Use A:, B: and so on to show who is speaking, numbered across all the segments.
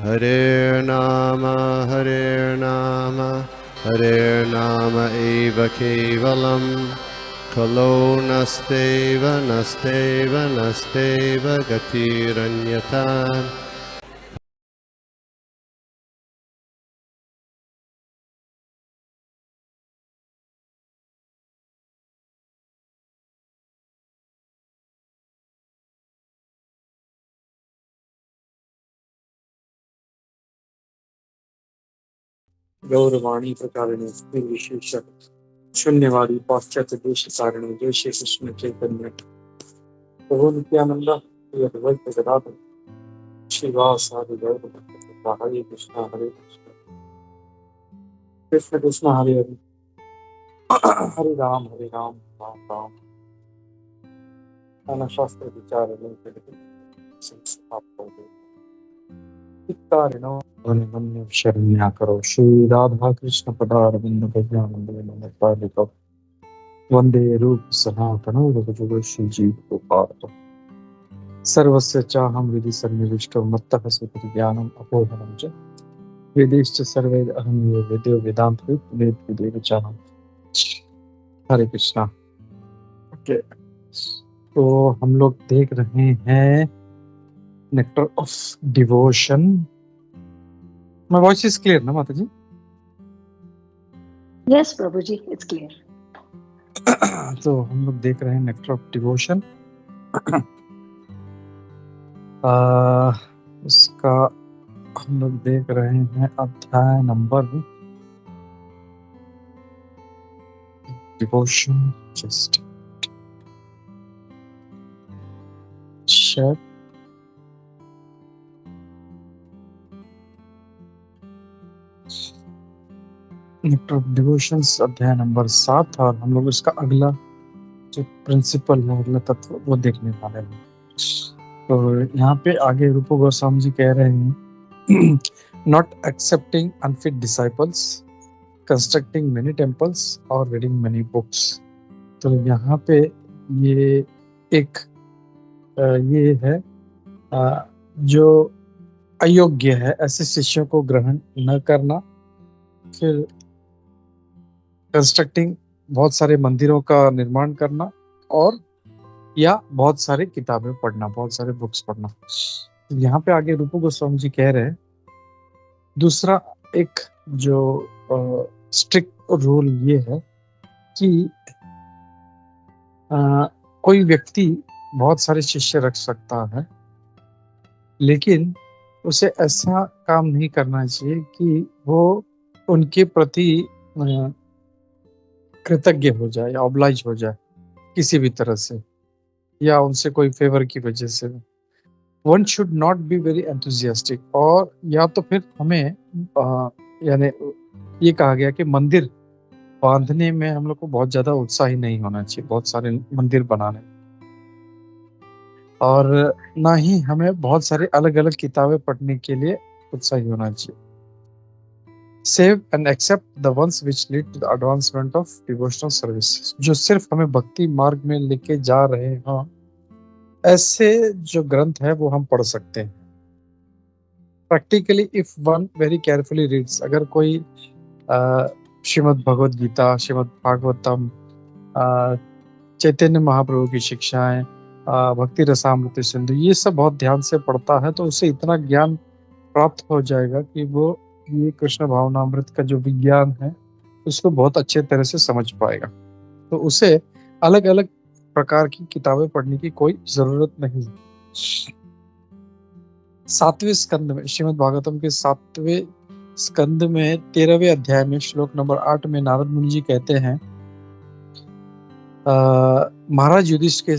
A: Hare Nama, Hare Nama eva kevalam, Kalo nasteva, nasteva, nasteva gatiranyata.
B: गौरवाणी प्रकारिणे निर्विशेष शून्यवादी पाश्चात्य देश कारिणे जय श्री कृष्ण चैतन्य प्रभु नित्यानंद श्री अद्वैत गदाधर श्रीवासादि गौर भक्तवृंद हरे कृष्ण कृष्ण कृष्ण हरे हरे हरे राम राम राम नाना शास्त्र विचार चित्तारिणो शरण्या करो श्री राधा कृष्ण पदारविंद गजानंद वंदे रूप सनातनो रघुजुग श्री जीव गोपाल सर्वस्य चाहं हृदि सन्निविष्टो मत्तः सुकृज्ञानम् अपोहनं च वेदैश्च सर्वैः अहं यो वेदो वेदांत वेद चाहं। हरे कृष्णा। ओके, तो हम लोग देख रहे हैं nectar of devotion. My voice is clear ना माता जी?
C: Yes, Prabhuji, it's clear.
B: तो हम लोग देख रहे हैं नेक्टर ऑफ डिवोशन। उसका हम लोग देख रहे हैं अध्याय number devotion just nectar of devotions अध्याय नंबर 7 और हम लोग उसका अगला जो प्रिंसिपल है, अगला तत्व वो देखने वाले हैं। तो यहाँ पे आगे रूप गोस्वामी जी कह रहे हैं not accepting unfit disciples, constructing many temples और रीडिंग मेनी बुक्स। तो यहाँ पे ये एक ये है जो अयोग्य है ऐसे शिष्यों को ग्रहण न करना, फिर कंस्ट्रक्टिंग बहुत सारे मंदिरों का निर्माण करना, और या बहुत सारे किताबें पढ़ना, बहुत सारे बुक्स पढ़ना। यहाँ पे आगे रूप गोस्वामी जी कह रहे हैं दूसरा एक जो स्ट्रिक्ट रूल ये है कि कोई व्यक्ति बहुत सारे शिष्य रख सकता है, लेकिन उसे ऐसा काम नहीं करना चाहिए कि वो उनके प्रति कृतज्ञ हो जाए या ऑब्लाइज हो जाए किसी भी तरह से, या उनसे कोई फेवर की वजह से। One should not be very enthusiastic, और या तो फिर हमें यानी ये कहा गया कि मंदिर बांधने में हम लोग को बहुत ज्यादा उत्साही नहीं होना चाहिए, बहुत सारे मंदिर बनाने, और ना ही हमें बहुत सारे अलग अलग किताबें पढ़ने के लिए उत्साही होना चाहिए। Save and except the ones which lead to the advancement of devotional services, जो सिर्फ हमें भक्ति मार्ग में लेके जा रहे हैं, ऐसे जो ग्रंथ है वो हम पढ़ सकते हैं। Practically if one very carefully reads, अगर कोई श्रीमद् भगवद गीता, श्रीमद् भागवतम, चैतन्य महाप्रभु की शिक्षाएं, भक्ति रसामृत सिंधु, ये सब बहुत ध्यान से पढ़ता है, तो उसे इतना ज्ञान प्राप्त हो जाएगा कि वो ये कृष्ण भावनामृत का जो विज्ञान है उसको बहुत अच्छे तरह से समझ पाएगा। तो उसे अलग अलग प्रकार की किताबें पढ़ने की कोई जरूरत नहीं है। 7वें स्कंद में, श्रीमद् भागवतम के 7वें स्कंद में 13वें अध्याय में श्लोक नंबर 8 में नारद मुनि जी कहते हैं महाराज युधिष्ठिर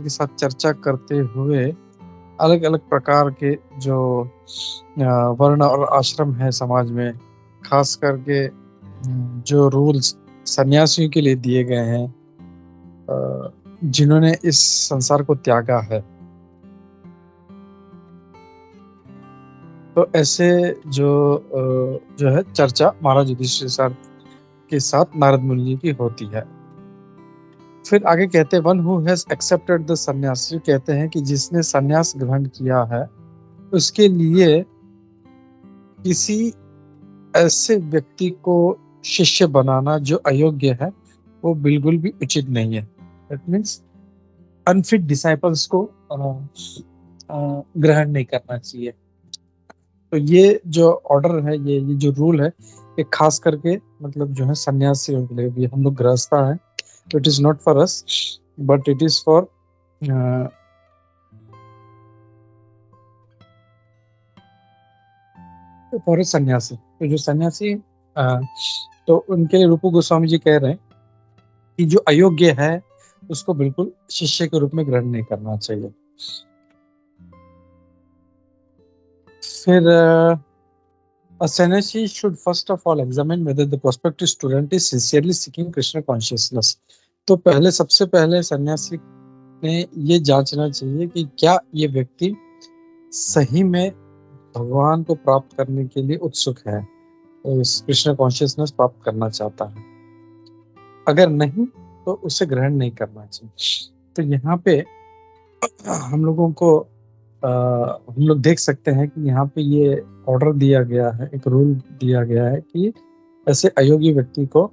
B: के साथ चर्चा करते हुए अलग अलग प्रकार के जो वर्ण और आश्रम है समाज में, खास करके जो रूल्स सन्यासियों के लिए दिए गए हैं, जिन्होंने इस संसार को त्यागा है, तो ऐसे जो है चर्चा महाराज युधिष्ठिर के साथ नारद मुनि जी की होती है। फिर आगे कहते हैं one who has accepted the संन्यास, कहते हैं कि जिसने संन्यास ग्रहण किया है उसके लिए किसी ऐसे व्यक्ति को शिष्य बनाना जो अयोग्य है वो बिल्कुल भी उचित नहीं है। दैट मीन्स अनफिट डिसाइपल्स को ग्रहण नहीं करना चाहिए। तो ये जो ऑर्डर है, ये जो रूल है, ये खास करके मतलब जो है सन्यासियों के लिए भी। हम लोग गृहस्था है, तो it is not for us but it is for for सन्यासी। तो जो सन्यासी तो उनके लिए रूपू गोस्वामी जी कह रहे हैं कि जो अयोग्य है उसको बिल्कुल शिष्य के रूप में ग्रहण नहीं करना चाहिए। फिर a sannyasi should first of all examine whether the prospective student is sincerely seeking Krishna consciousness। तो पहले सबसे पहले सन्यासी ने ये जांचना चाहिए कि क्या ये व्यक्ति सही में भगवान को प्राप्त करने के लिए उत्सुक है, तो इस कृष्ण कॉन्शियसनेस प्राप्त करना चाहता है। अगर नहीं तो उसे ग्रहण नहीं करना चाहिए। तो यहाँ पे हम लोगों को हम लोग देख सकते हैं कि यहाँ पे ये ऑर्डर दिया गया है, एक रूल दिया गया है कि ऐसे अयोग्य व्यक्ति को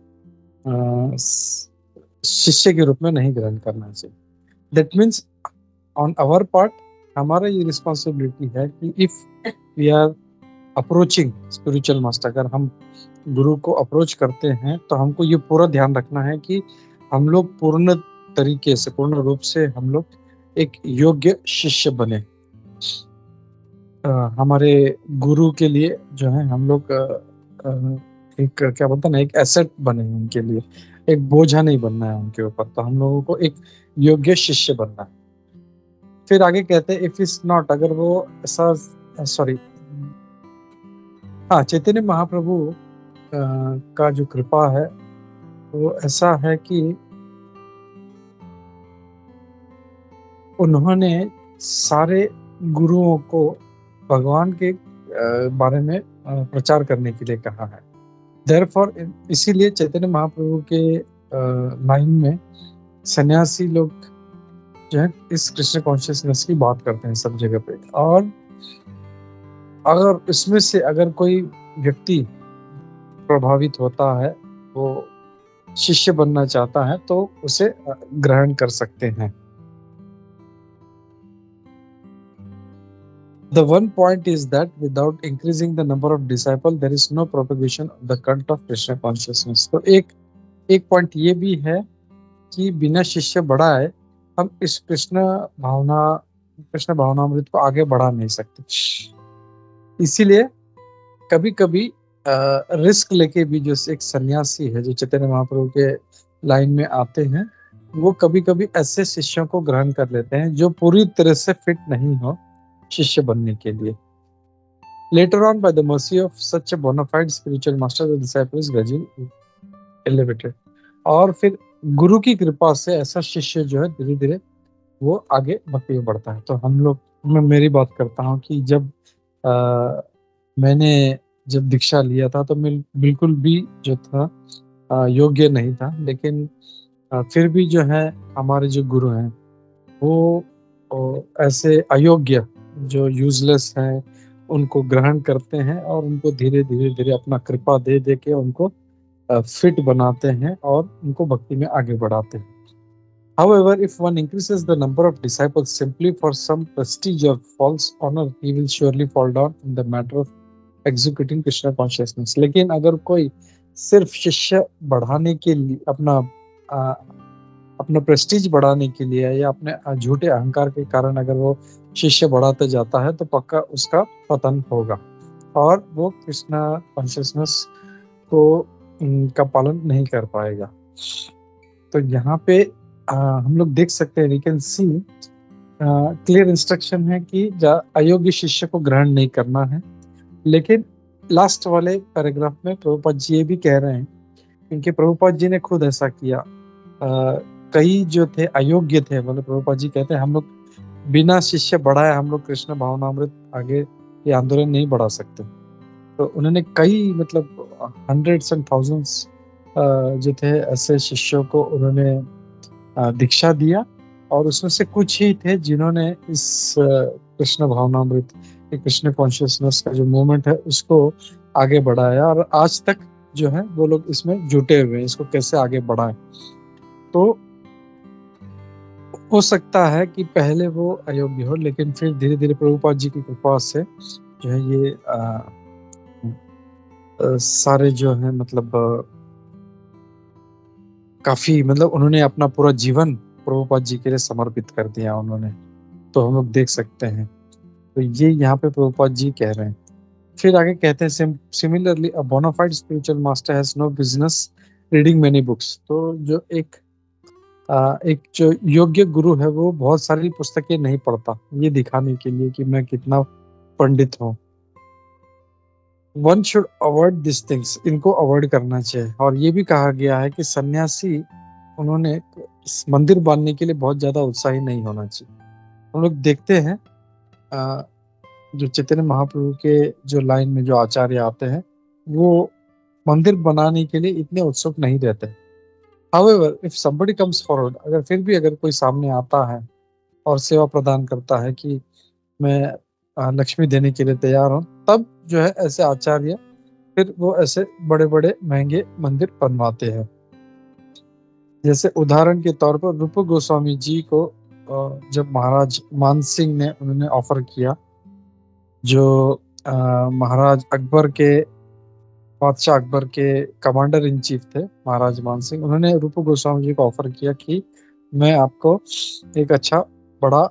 B: शिष्य के रूप में नहीं ग्रहण करना चाहिए। That means on our part हमारा ये रिस्पॉन्सिबिलिटी है कि if we are approaching spiritual master, अगर हम गुरु को अप्रोच करते हैं तो हमको ये पूरा ध्यान रखना है कि हम लोग पूर्ण तरीके से, पूर्ण रूप से हम लोग एक योग्य शिष्य बने। हमारे गुरु के लिए जो है हम लोग एक क्या बोलते हैं ना, एक एसेट बने उनके लिए, एक बोझा नहीं बनना है उनके ऊपर। तो हम लोगों को एक योग्य शिष्य बनना है। फिर आगे कहते हैं इफ इज नॉट, अगर वो ऐसा चैतन्य महाप्रभु का जो कृपा है वो ऐसा है कि उन्होंने सारे गुरुओं को भगवान के बारे में प्रचार करने के लिए कहा है। देयरफॉर इसीलिए चैतन्य महाप्रभु के लाइन में सन्यासी लोग जो है इस कृष्ण कॉन्शियसनेस की बात करते हैं सब जगह पे। और अगर इसमें से अगर कोई व्यक्ति प्रभावित होता है, वो शिष्य बनना चाहता है, तो उसे ग्रहण कर सकते हैं। The one point is that without increasing the number of disciples, there is no propagation of the cult of Krishna consciousness। तो एक पॉइंट ये भी है कि बिना शिष्य बढ़ाए हम इस कृष्ण भावनामृत को आगे बढ़ा नहीं सकते। इसीलिए कभी कभी रिस्क लेके भी जो एक सन्यासी है जो चैतन्य महाप्रभु के लाइन में आते हैं, वो कभी कभी ऐसे शिष्यों को ग्रहण कर लेते हैं जो पूरी तरह से फिट नहीं हो शिष्य बनने के लिए। Later on, by the mercy of such a bona fide spiritual master, the disciple is gradually elevated। और फिर गुरु की कृपा से ऐसा शिष्य जो है धीरे धीरे वो आगे भक्ति में बढ़ता है। तो हम लोग, मैं मेरी बात करता हूँ कि जब मैंने जब दीक्षा लिया था तो मैं बिल्कुल भी जो था योग्य नहीं था, लेकिन फिर भी जो है हमारे जो गुरु हैं वो ऐसे अयोग्य जो यूजलेस हैं उनको ग्रहण करते हैं और उनको धीरे धीरे अपना कृपा दे दे के उनको फिट बनाते हैं और उनको भक्ति में आगे बढ़ाते हैं। However, if one increases the number of disciples simply for some prestige or false honor, he will surely fall down in the matter of executing Krishna consciousness। लेकिन अगर कोई सिर्फ शिष्य बढ़ाने के लिए अपना प्रेस्टीज बढ़ाने के लिए या अपने झूठे अहंकार के कारण अगर वो शिष्य बढ़ाते जाता है तो पक्का उसका पतन होगा और वो कृष्णा कॉन्शियसनेस को का पालन नहीं कर पाएगा। तो यहाँ पे हम लोग देख सकते हैं, we can see clear instruction है कि अयोग्य शिष्य को ग्रहण नहीं करना है। लेकिन लास्ट वाले पैराग्राफ में प्रभुपाद जी ये भी कह रहे हैं, क्योंकि प्रभुपाद जी ने खुद ऐसा किया। कई जो थे अयोग्य थे, मतलब प्रभुपाद जी कहते हैं हम लोग बिना शिष्य बढ़ाए हम लोग कृष्ण भावनामृत आगे ये आंदोलन नहीं बढ़ा सकते। तो उन्होंने कई मतलब हंड्रेड्स एंड थाउजेंड्स जो थे ऐसे शिष्यों को उन्होंने दीक्षा दिया और उसमें से कुछ ही थे जिन्होंने इस कृष्ण भावनामृत कि कृष्ण कॉन्शियसनेस का जो मूवमेंट है उसको आगे बढ़ाया, और आज तक जो है वो लोग इसमें जुटे हुए हैं, इसको कैसे आगे बढ़ाएं। तो हो सकता है कि पहले वो अयोग्य हो, लेकिन फिर धीरे धीरे प्रभुपाद जी की कृपा से जो है ये सारे जो है मतलब काफी मतलब उन्होंने अपना पूरा जीवन प्रभुपाद जी के लिए समर्पित कर दिया उन्होंने, तो हम लोग देख सकते हैं। तो ये यहाँ पे प्रभुपाद जी कह रहे हैं। फिर आगे कहते हैं similarly a bona fide spiritual master has no business reading many books. तो जो एक जो योग्य गुरु है वो बहुत सारी पुस्तकें नहीं पढ़ता, ये दिखाने के लिए कि मैं कितना पंडित हूँ। One should avoid this things, इनको अवॉइड करना चाहिए। और ये भी कहा गया है कि सन्यासी उन्होंने इस मंदिर बांधने के लिए बहुत ज्यादा उत्साही नहीं होना चाहिए। हम लोग देखते हैं जो चैतन्य महाप्रभु के जो लाइन में जो आचार्य आते हैं वो मंदिर बनाने के लिए इतने उत्सुक नहीं रहते। However, if somebody comes forward, अगर फिर भी अगर कोई सामने आता है और सेवा प्रदान करता है कि मैं लक्ष्मी देने के लिए तैयार हूँ, तब जो है ऐसे आचार्य फिर वो ऐसे बड़े बड़े महंगे मंदिर बनवाते हैं। जैसे उदाहरण के तौर पर रूप गोस्वामी जी को जब महाराज मान सिंह ने उन्होंने ऑफर किया, जो महाराज अकबर के बादशाह अकबर के कमांडर इन चीफ थे महाराज मान सिंह, उन्होंने रूप गोस्वामी जी को ऑफर किया कि मैं आपको एक अच्छा बड़ा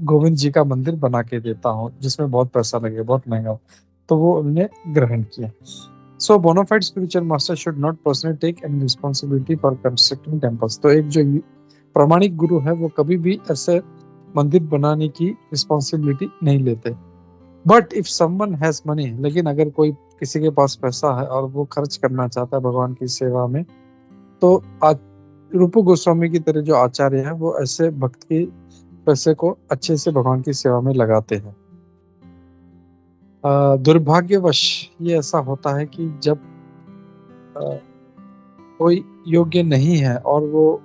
B: गोविंद जी का मंदिर बना के देता हूँ जिसमें बहुत पैसा लगे, बहुत महंगा हो। तो वो उन्होंने ग्रहण किया। So bonafide spiritual master should not personally take any responsibility for constructing temples. तो एक जो प्रामाणिक गुरु है वो कभी भी ऐसे मंदिर बनाने की रिस्पॉन्सिबिलिटी नहीं लेते। But if someone has money, लेकिन अगर कोई किसी के पास पैसा है और वो खर्च करना चाहता है भगवान की सेवा में, तो रूप गोस्वामी की तरह जो आचार्य है वो ऐसे भक्त की पैसे को अच्छे से भगवान की सेवा में लगाते हैं। दुर्भाग्यवश ये ऐसा होता है कि जब कोई योग्य नहीं है और वो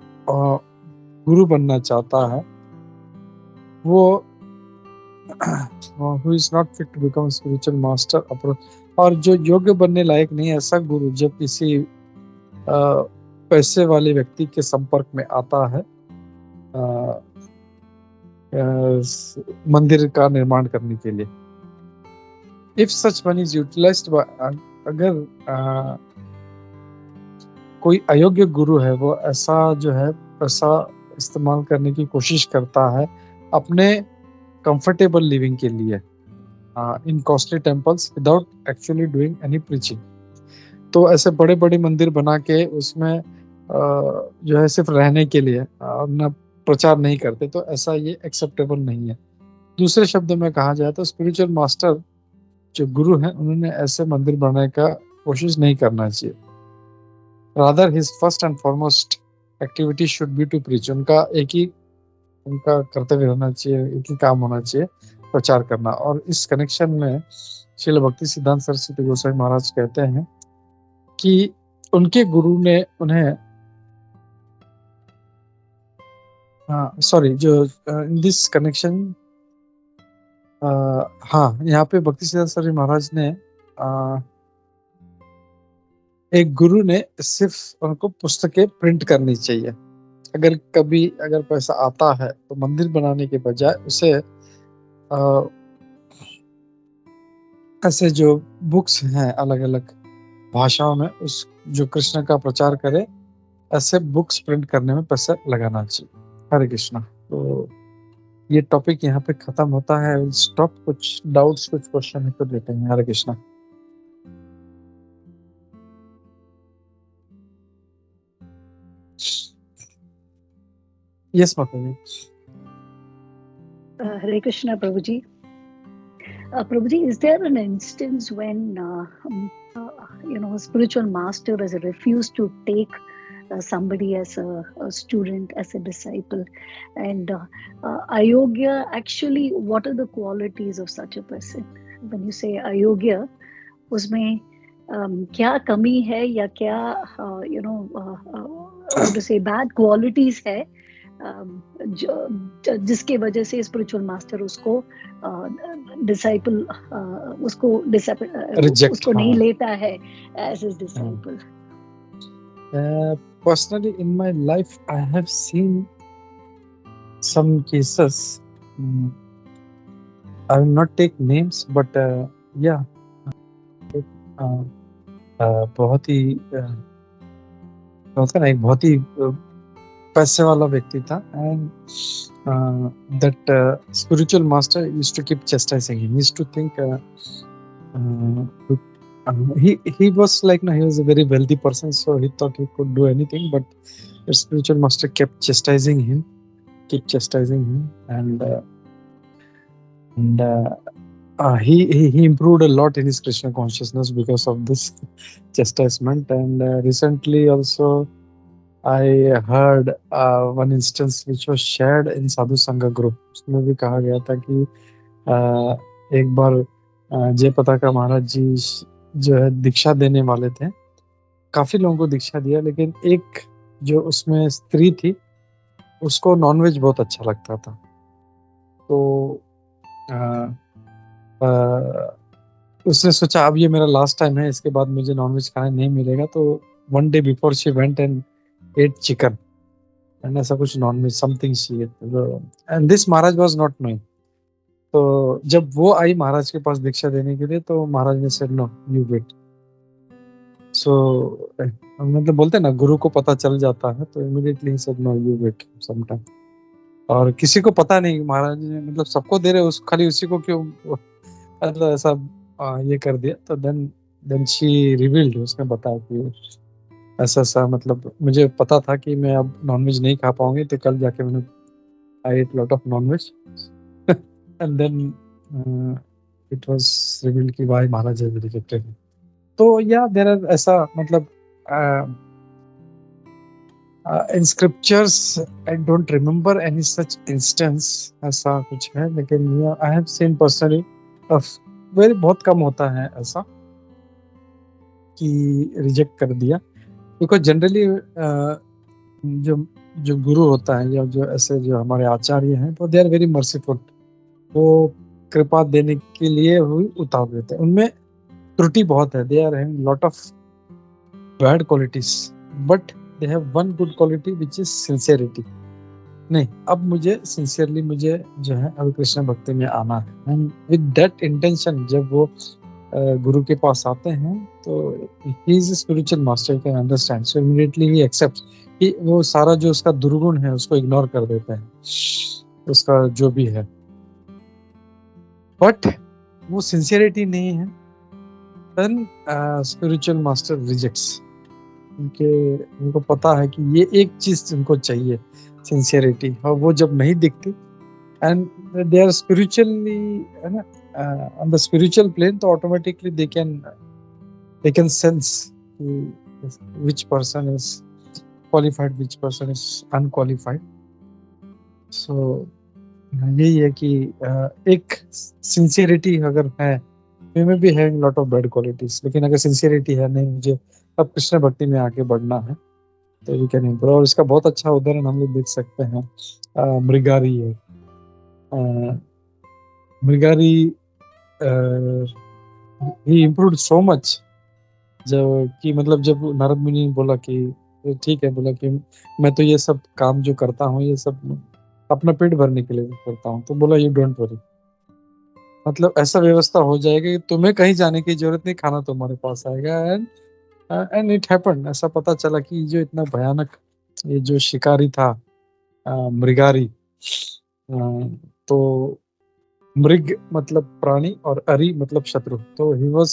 B: गुरु बनना चाहता है, वो who is not fit to become spiritual master और जो योग्य बनने लायक नहीं है, ऐसा गुरु जब किसी पैसे वाले व्यक्ति के संपर्क में आता है मंदिर का निर्माण करने के लिए, if such money is utilised, अगर कोई अयोग्य गुरु है वो ऐसा जो है पैसा इस्तेमाल करने की कोशिश करता है अपने कंफर्टेबल लिविंग के लिए in costly temples without actually doing any preaching, तो ऐसे बड़े बड़े मंदिर बना के उसमें जो है सिर्फ रहने के लिए अपना प्रचार नहीं करते, तो ऐसा ये एक्सेप्टेबल नहीं है। दूसरे शब्दों में कहा जाए तो स्पिरिचुअल मास्टर जो गुरु हैं उन्होंने ऐसे मंदिर बनाने का कोशिश नहीं करना चाहिए। Rather his first and foremost activity should be to preach. उनका कर्तव्य होना चाहिए, एक ही काम होना चाहिए, प्रचार करना। और इस कनेक्शन में श्रील भक्ति सिद्धांत सरस्वती गोसाई महाराज कहते हैं कि उनके गुरु ने उन्हें जो इन दिस कनेक्शन यहाँ पे भक्ति सिद्धांत सरस्वती महाराज ने एक गुरु ने सिर्फ उनको पुस्तकें प्रिंट करनी चाहिए। अगर पैसा आता है तो मंदिर बनाने के बजाय उसे ऐसे जो बुक्स हैं अलग अलग भाषाओं में उस जो कृष्ण का प्रचार करे, ऐसे बुक्स प्रिंट करने में पैसा लगाना चाहिए। हरे कृष्णा। तो ये टॉपिक यहाँ पे खत्म होता है। स्टॉप, कुछ डाउट्स कुछ क्वेश्चन है तो लेते हैं। हरे Krishna. Yes, Mataji.
C: Hare Krishna, Prabhuji. Prabhuji, is there an instance when a spiritual master has refused to take somebody as a student, as a disciple, and ayogya, actually, what are the qualities of such a person? When you say ayogya, उसमें क्या कमी है या क्या to say bad qualities है जिसके वजह से स्पिरिचुअल मास्टर उसको डिसाइपल उसको
B: रिजेक्ट,
C: उसको नहीं
B: हाँ।
C: लेता है as his disciple?
B: Personally, in my life, I have seen some cases. I will not take names, but yeah, बहुत ही होता ना, एक बहुत ही पैसे वाला व्यक्ति था, and that spiritual master used to keep chastising him. He used to think he was like, no, he was a very wealthy person, so he thought he could do anything, but the spiritual master kept chastising him, and he improved a lot in his Krishna consciousness because of this chastisement. And recently also I heard one instance which was shared in Sadhu Sangha group. उसमें भी कहा गया था कि एक बार जय पताका महाराज जी जो है दीक्षा देने वाले थे, काफी लोगों को दीक्षा दिया, लेकिन एक जो उसमें स्त्री थी उसको नॉनवेज बहुत अच्छा लगता था, तो उसने सोचा अब ये मेरा लास्ट टाइम है, इसके बाद मुझे नॉनवेज खाने नहीं मिलेगा, तो one day before she went and ate chicken and ऐसा कुछ non veg something she and this Maharaj was not knowing. तो जब वो आई महाराज के पास दीक्षा देने के लिए, तो महाराज ने सेड नो, यू वेट। सो मतलब बोलते हैं ना, गुरु को पता चल जाता है, तो इमीडिएटली ही said no, you wait some time. और किसी को पता नहीं, महाराज ने मतलब सबको दे रहे, उस खाली उसी को क्यों मतलब ऐसा ये कर दिया। तो देन शी रिवील्ड, उसने बताया कि ऐसा मतलब मुझे पता था कि मैं अब नॉनवेज नहीं खा पाऊंगी, तो कल जाके मैंने I ate lot of nonveg and then it was revealed कि व्हाई महाराज हैज रिजेक्टेड। तो या देयर आर ऐसा मतलब in scriptures I don't remember any such instance ऐसा कुछ है, लेकिन yeah, I have seen personally very बहुत कम होता है ऐसा कि रिजेक्ट कर दिया, बिकॉज जनरली जो गुरु होता है या जो ऐसे जो हमारे आचार्य हैं, तो दे आर वेरी मर्सीफुल, वो कृपा देने के लिए हुई उतार देते हैं। उनमें त्रुटि बहुत है, they are having lot of bad qualities, but they have one good quality which is sincerity. नहीं, अब मुझे सिंसियरली मुझे जो है अभी कृष्ण भक्ति में आना है, एंड विद दैट इंटेंशन जब वो गुरु के पास आते हैं, तो he is a spiritual master, you can understand. So immediately he accept कि वो सारा जो उसका दुर्गुण है उसको इग्नोर कर देते हैं, उसका जो भी है, बट वो सिंसियरिटी नहीं है, देन स्पिरिचुअल मास्टर रिजेक्ट्स। उनको पता है कि ये एक चीज उनको चाहिए, सिंसियरिटी, और वो जब नहीं दिखती, एंड दे आर स्पिरिचुअली है ना, on the spiritual plane, तो automatically they can sense which person is qualified, which person is unqualified. So यही है कि एक सिंसियरिटी अगर है, we may be having lot of bad qualities, लेकिन अगर सिंसियरिटी है, नहीं मुझे अब कृष्ण भक्ति में आगे बढ़ना है, तो यू कैन इम्प्रूव। और इसका बहुत अच्छा उदाहरण हम लोग देख सकते हैं, मृगारी है। मृगारी he improved so much, जब कि मतलब जब नारद मुनि ने बोला कि ठीक है, बोला कि मैं तो ये सब काम जो करता हूँ ये सब अपना पेट भरने के लिए करता हूँ, तो बोला यू डोंट वरी, मतलब ऐसा व्यवस्था हो जाएगा कि तुम्हें कहीं जाने की जरूरत नहीं, खाना तुम्हारे पास आएगा। And it happened. ऐसा पता चला कि जो इतना भयानक ये जो शिकारी था मृगारी, तो मृग मतलब प्राणी और अरि मतलब शत्रु, तो he was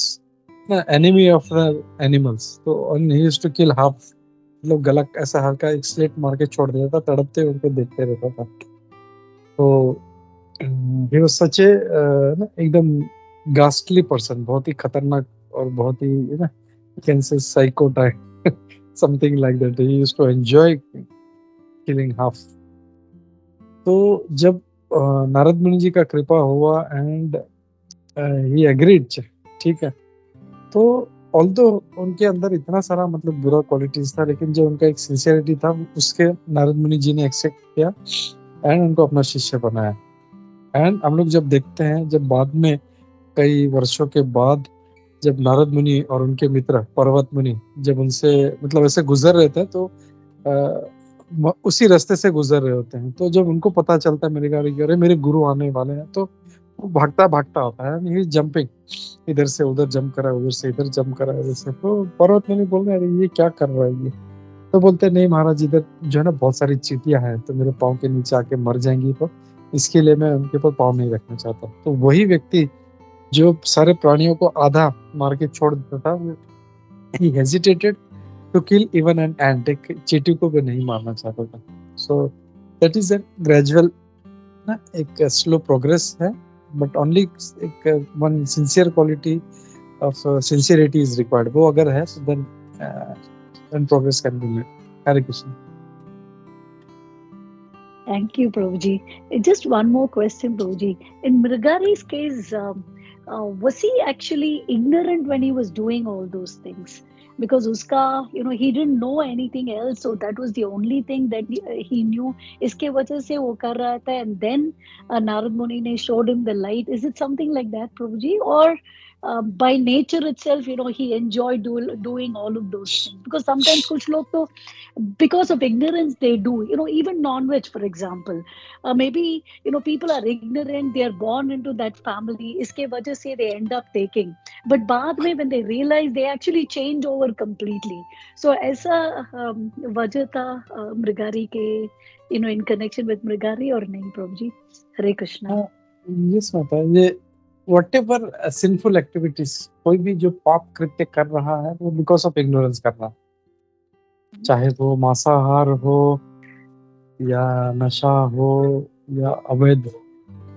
B: enemy of the animals, तो he used to kill half, मतलब गला ऐसा हल्का एक स्लेट मार के छोड़ देता था, तड़पते उनको देखते रहता था। तो ही वाज सच ए एकदम गास्टली पर्सन, बहुत ही खतरनाक और बहुत ही ना can say psycho type something like that. He used to enjoy killing half. तो जब नारद मुनि जी का कृपा हुआ एंड ही एग्रीड, ठीक है, तो ऑल्दो उनके अंदर इतना सारा मतलब बुरा क्वालिटीज था, लेकिन जो उनका एक सिंसियरिटी था उसके नारद मुनि जी ने एक्सेप्ट किया एंड उनको अपना शिष्य बनाया। एंड हम लोग जब देखते हैं, जब बाद में कई वर्षों के बाद जब नारद मुनि और उनके मित्र पर्वत मुनि जब उनसे मतलब ऐसे गुजर रहे थे, तो उसी रास्ते से गुजर रहे होते हैं, तो जब उनको पता चलता है मेरे गाड़ी की, अरे मेरे गुरु आने वाले हैं, तो वो भागता भागता होता है, ही जंपिंग, इधर से उधर जंप करा, उधर से इधर जंप करा, इधर से। तो पर्वत मुनि बोल रहे हैं, अरे ये क्या कर रहा है ये? तो बोलते नहीं महाराज, इधर जो है ना बहुत सारी चींटियां हैं, तो मेरे पाँव के नीचे आके मर जाएंगी, तो इसके लिए मैं उनके ऊपर पाँव नहीं रखना चाहता। तो वही व्यक्ति जो सारे प्राणियों को आधा मार के छोड़ देता था, he hesitated to kill even an ant, एक चींटी को भी नहीं मारना चाहता था। So that is a gradual ना, एक स्लो प्रोग्रेस है, बट ओनली एक one sincere quality of sincerity is required. वो अगर है तो then progress can be made. Hare Krishna.
C: Thank you, Prabhuji. Just one more question, Prabhuji. In Mrigari's case, was he actually ignorant when he was doing all those things? Because uska, he didn't know anything else, so that was the only thing that he knew. Iske wajah se wo kar raha tha, and then Narad Muni ne showed him the light. Is it something like that, Prabhuji? Or by nature itself, he enjoyed doing all of those things? Because sometimes kuch log to, because of ignorance, they do, even non-veg, for example. Maybe, people are ignorant, they are born into that family, iske wajah se they end up taking, but baad mein when they realize, they actually change over completely. So aisa wajah tha Mrigari ke, in connection with Mrigari or nahi, Prabhuji? Hare Krishna.
B: Yes माता, ये whatever sinful activities, कोई भी जो पाप कृत्य कर रहा है वो because of ignorance कर रहा है, चाहे वो मांसाहार हो या नशा हो या अवैध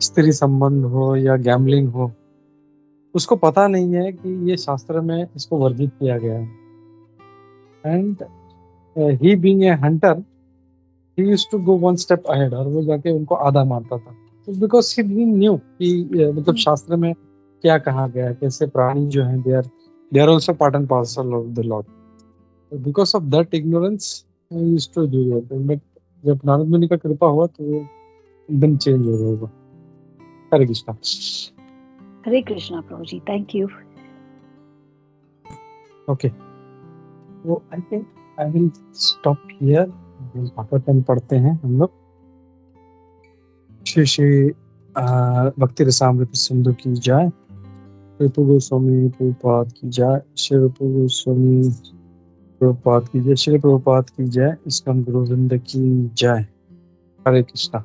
B: स्त्री संबंध हो या गैम्बलिंग हो, उसको पता नहीं है कि ये शास्त्र में इसको वर्जित किया गया है। And he being a Hunter, he used to go one step ahead, और वो जाके उनको आधा मारता था, तो बिकॉज he didn't knew कि मतलब शास्त्र में क्या कहा गया है, कैसे प्राणी जो हैं they are also part and parcel of the Lord. Because of that ignorance he used to do it, but जब नारद मुनि का कृपा हुआ तो वो एकदम चेंज हो गया होगा। हरे Krishna.
C: Hare Krishna, Prabhuji. Thank you.
B: Okay, so I think I will stop here. Bhagavatam पढ़ते हैं हम लोग। श्री श्री भक्ति रसामृत सिंधु की जय, रूप गोस्वामी प्रभुपाद की जय, श्री रूप गोस्वामी प्रभुपाद की जय, श्री प्रभुपाद की जय, इस्कॉन गुरुवृंद की जय। हरे कृष्णा।